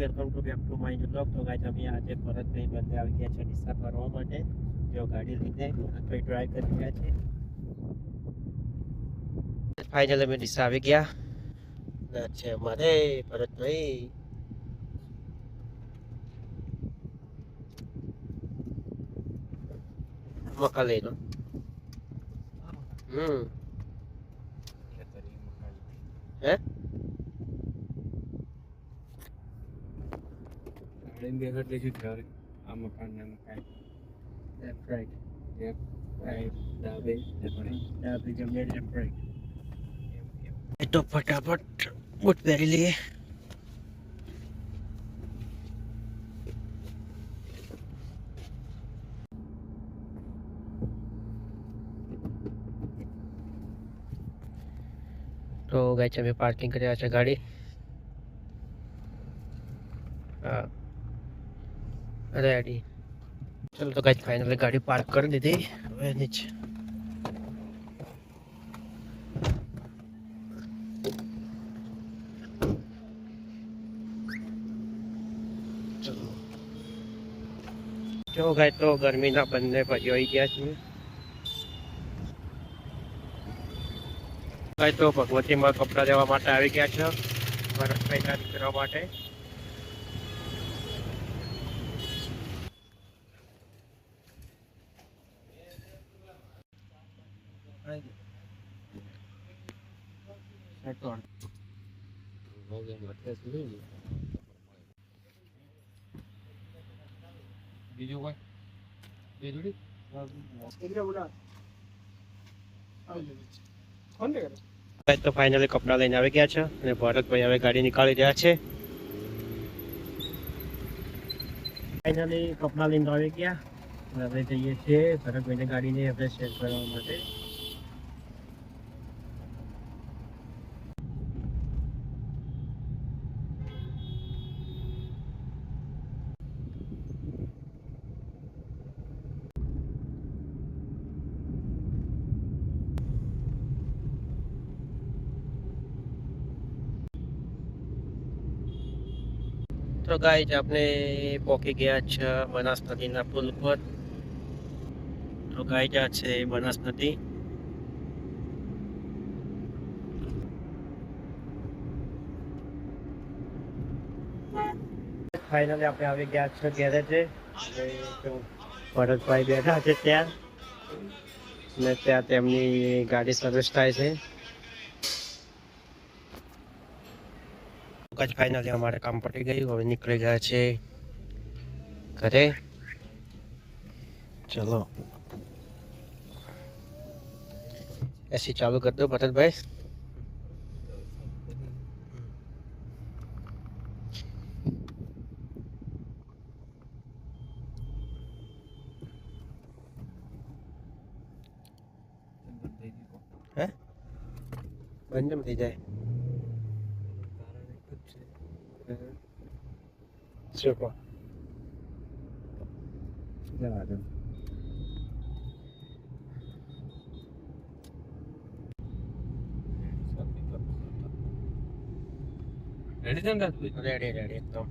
Welcome to back to my blog. તો guys અમે આજે ભરતભાઈ બંને આવી ગયા છે ડીસા ફરવા માટે. જો ગાડી લઈને ભરતભાઈ ડ્રાઈવ કરી રહ્યા છે. ફાઇનલી અમે ડીસા આવી ગયા છે અમારે ભરતભાઈ. મકા લઈ લો. હે આ મકાન ને મકાન લેફ્ટ રાઈટ ડાબે ડાબી જમણે લેફ્ટ રાઈટ. તો ફટાફટ બૂટ પહેરી લઈએ. તો ગાઈસ અમે પાર્કિંગ કર્યા છે ગાડી. હા રેડી. ચલો તો ગાઈસ ફાઇનલી ગાડી પાર્ક કરી દીધી. હવે નીચે જો ગાઈસ તો ગરમીના બંને ભાઈઓ આવી ગયા છે. ગાઈસ તો ભગવતીમાં કપડાં લેવા માટે આવી ગયા છે ભરતભાઈના દીકરા માટે. બીજું કોઈ બેજુડી તો ફાઇનલી કપડા લઈને આવી ગયા છે અને ભરતભાઈ હવે ગાડી નીકાળી રહ્યા છે. ફાઇનલી કપડા લઈને આવી ગયા. હવે જઈએ છીએ ભરતભાઈને ગાડીને આપણે સેટ કરવા માટે. તો ગાઈસ આપણે પહોંચી ગયા છે બનાસ નદીના પુલ પર. તો ગાઈસ આ છે બનાસ નદી. ફાઇનલી આપણે આવી ગયા છે ગેરેજે. ભરતભાઈ બેઠા છે ત્યાં ને ત્યાં તેમની ગાડી સર્વિસ થાય છે. ફાઇનલી અમારે કામ પતી ગયું. હવે નીકળી ગયા છે ઘરે. ચલો એસી ચાલુ કરી દો ભરતભાઈ. હે બંધ કેમ થઈ જાય? શું કહો? રેડી છે ને રેડી રેડી એકદમ.